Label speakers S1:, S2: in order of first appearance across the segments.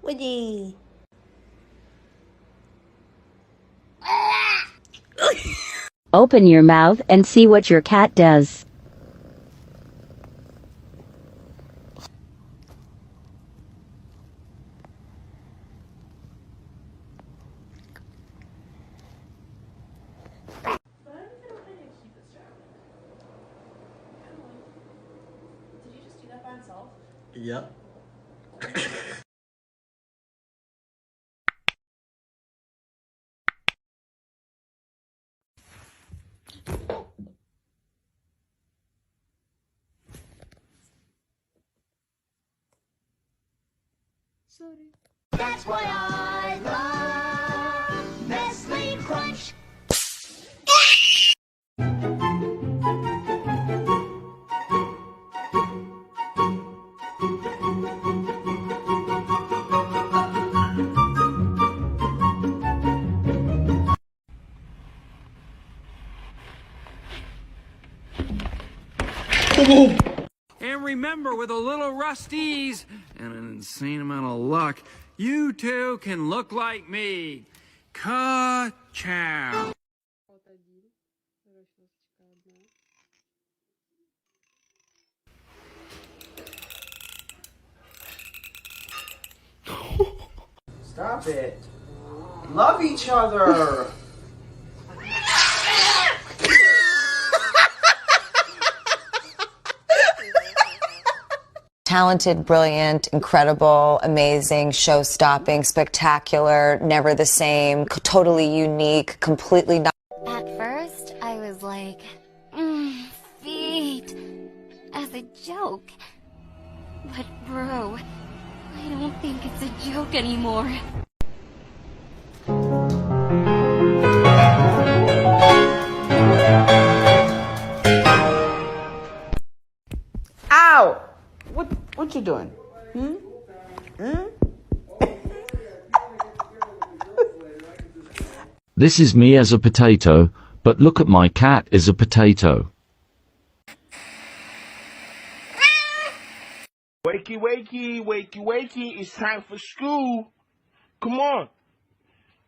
S1: Woody.
S2: Open your mouth and see what your cat does.
S1: Did you just do that by himself?
S3: Yep.
S1: Sorry.
S4: That's why I love Nestle Crunch.
S5: And remember, with a little Rusty's and an insane amount of luck, you too can look like me. Ka-chow.
S3: Stop it. Love each other.
S6: Talented, brilliant, incredible, amazing, show-stopping, spectacular, never the same, totally unique, completely not.
S4: At first, I was like, feet, as a joke. But bro, I don't think it's a joke anymore.
S1: Ow! What you doing?
S7: This is me as a potato, but look at my cat is a potato.
S8: Wakey, wakey, wakey, wakey, it's time for school. Come on.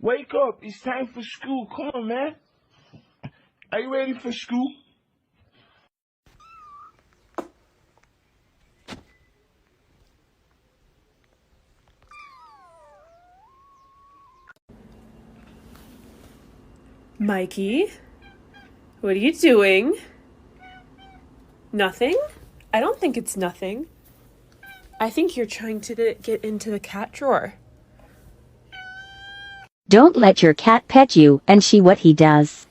S8: Wake up, it's time for school. Come on, man. Are you ready for school?
S9: Mikey, what are you doing? Nothing? I don't think it's nothing. I think you're trying to get into the cat drawer.
S2: Don't let your cat pet you and see what he does.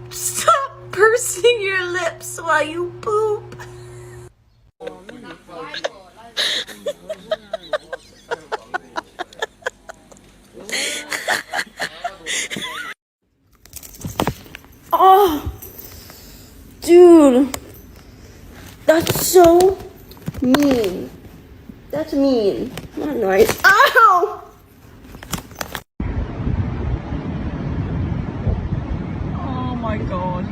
S9: Stop pursing your lips while you poop. Oh, dude, that's so mean. That's mean. Not nice. Ow! Oh my god.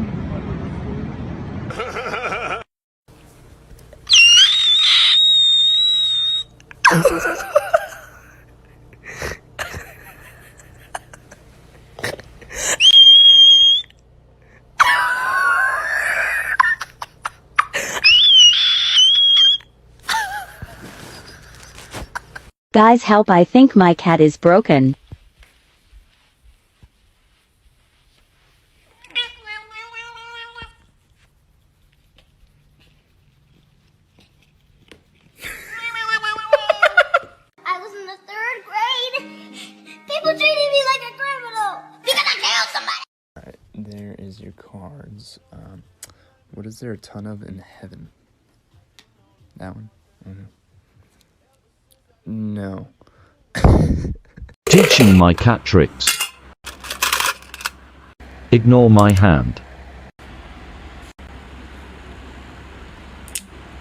S2: Guys, help, I think my cat is broken.
S4: I was in the 3rd grade. People treated me like a criminal because I killed somebody.
S10: Alright, there is your cards. What is there a ton of in heaven? That one? No.
S7: Teaching my cat tricks. Ignore my hand.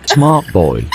S7: Smart boy.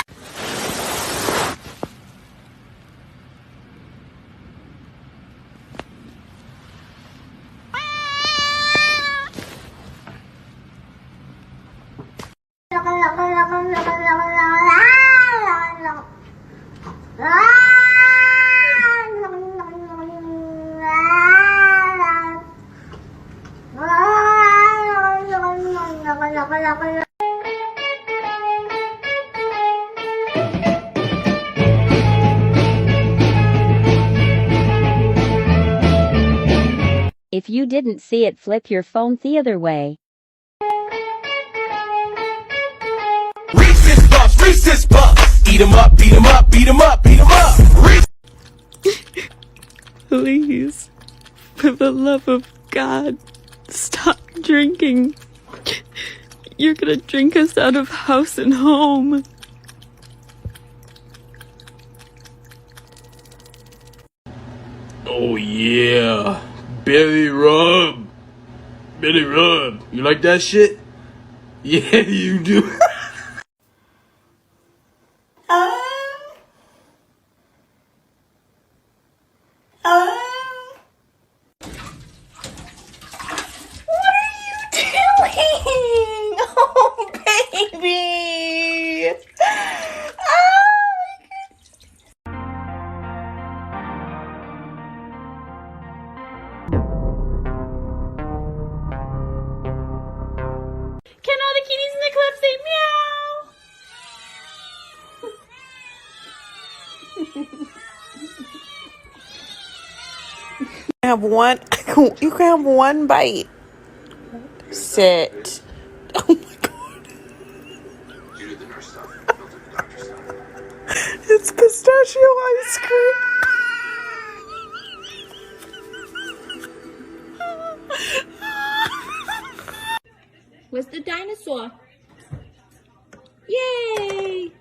S2: If you didn't see it, flip your phone the other way.
S11: Reese's Puffs, Reese's Puffs. Eat 'em up, beat 'em up, beat 'em up, beat 'em up.
S9: Please, for the love of God, stop drinking. You're gonna drink us out of house and home.
S8: Oh yeah, belly rub. Belly rub. You like that shit? Yeah, you do.
S1: Oh, baby.
S9: Can all the kitties in the club say meow?
S1: Have one. You can have one bite. Sit. Oh my god. It's pistachio ice cream.
S4: Where's the dinosaur? Yay!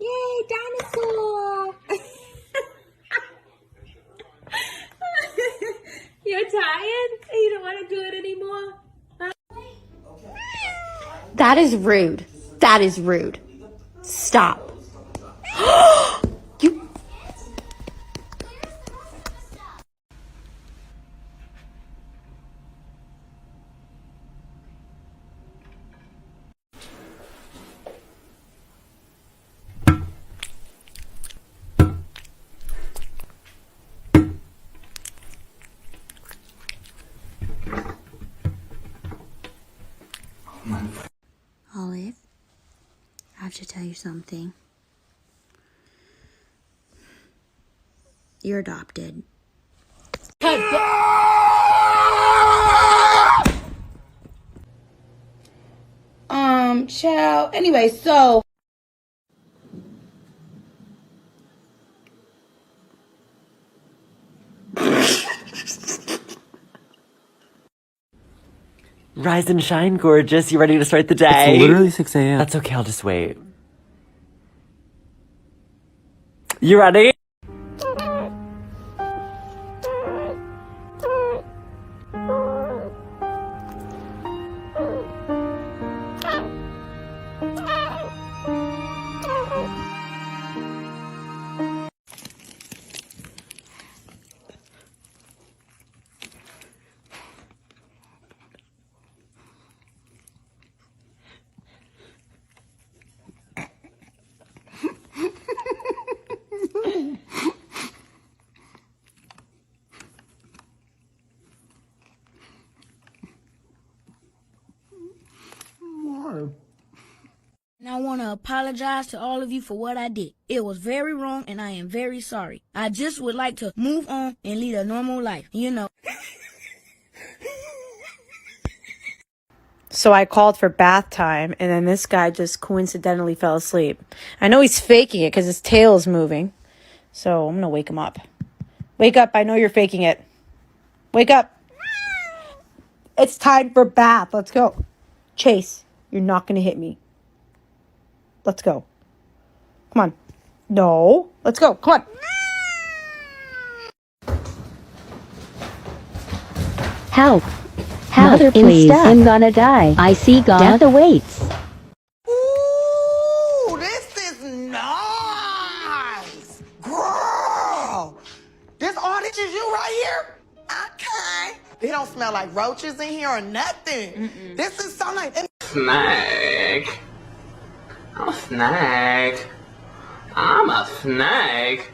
S4: Yay, dinosaur! You're tired? You don't want to do it anymore? Huh? That is rude. That is rude. Stop. You. Olive, I have to tell you something. You're adopted.
S1: Child. Anyway, so.
S12: Rise and shine, gorgeous. You ready to start the day?
S10: It's literally 6 a.m.
S12: That's okay, I'll just wait. You ready?
S13: And I want to apologize to all of you for what I did. It was very wrong and I am very sorry. I just would like to move on and lead a normal life, you know.
S9: So I called for bath time, and then this guy just coincidentally fell asleep. I know he's faking it because his tail is moving. So I'm going to wake him up. Wake up. I know you're faking it. Wake up. It's time for bath. Let's go. Chase, you're not going to hit me. Let's go. Come on. No. Let's go. Come on.
S2: Help. Help,
S9: Mother,
S2: please.
S9: stuck.
S2: I'm gonna die. I see God. Death awaits.
S1: Ooh, this is nice. Girl, this all this is you right here? Okay. They don't smell like roaches in here or nothing. This is so nice.
S3: Snake. I'm a snake. I'm a snake.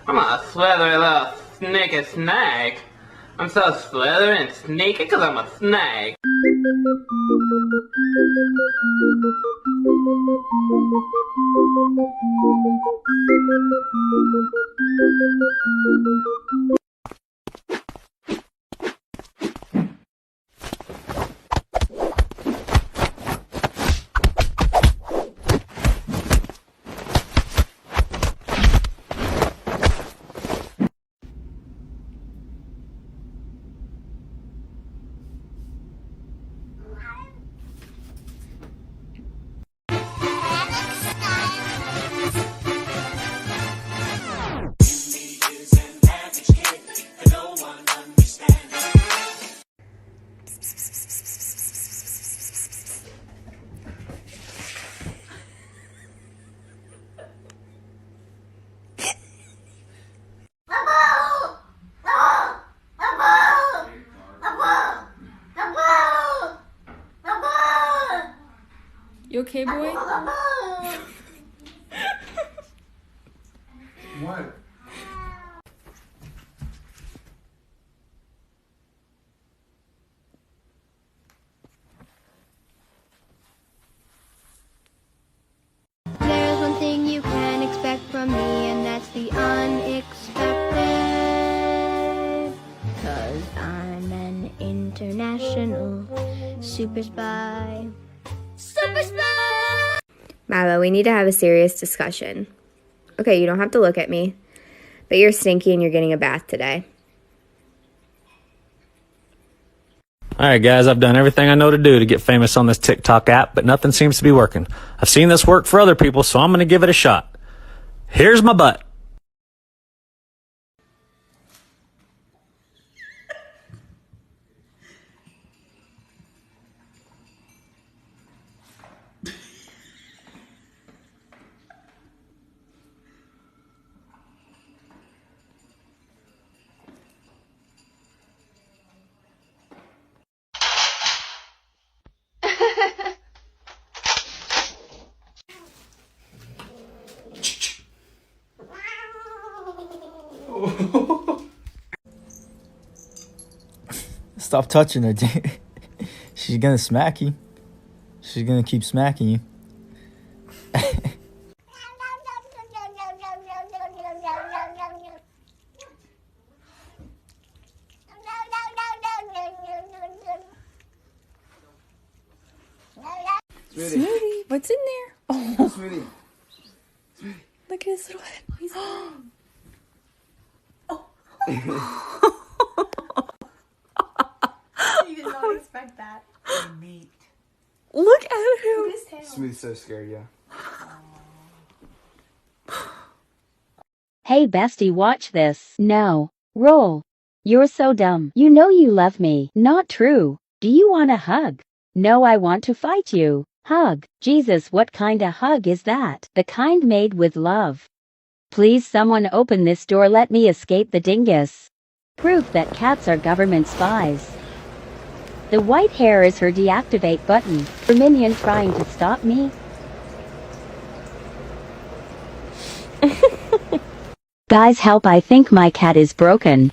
S3: I'm a slithery little sneaky snake. I'm so slithery and sneaky because I'm a snake.
S14: You okay, boy?
S3: What?
S4: There's one thing you can expect from me, and that's the unexpected. 'Cause I'm an international super spy. Super spy!
S15: Milo, we need to have a serious discussion. Okay, you don't have to look at me, but you're stinky and you're getting a bath today.
S16: Alright guys, I've done everything I know to do to get famous on this TikTok app, but nothing seems to be working. I've seen this work for other people, so I'm gonna give it a shot. Here's my butt.
S10: Stop touching her, dude. She's gonna smack you. She's gonna keep smacking you.
S14: Smoothie, what's in there? Oh,
S3: Sweetie.
S14: look at his little head. He's You did not expect that.
S3: Meat.
S14: Look at him. His tail.
S3: Smoothie's so scared, yeah.
S2: Hey bestie, watch this. No. Roll. You're so dumb. You know you love me. Not true. Do you want a hug? No, I want to fight you. Hug. Jesus, what kinda hug is that? The kind made with love. Please someone open this door, let me escape the dingus. Proof that cats are government spies. The white hair is her deactivate button. For minion trying to stop me. Guys help, I think my cat is broken.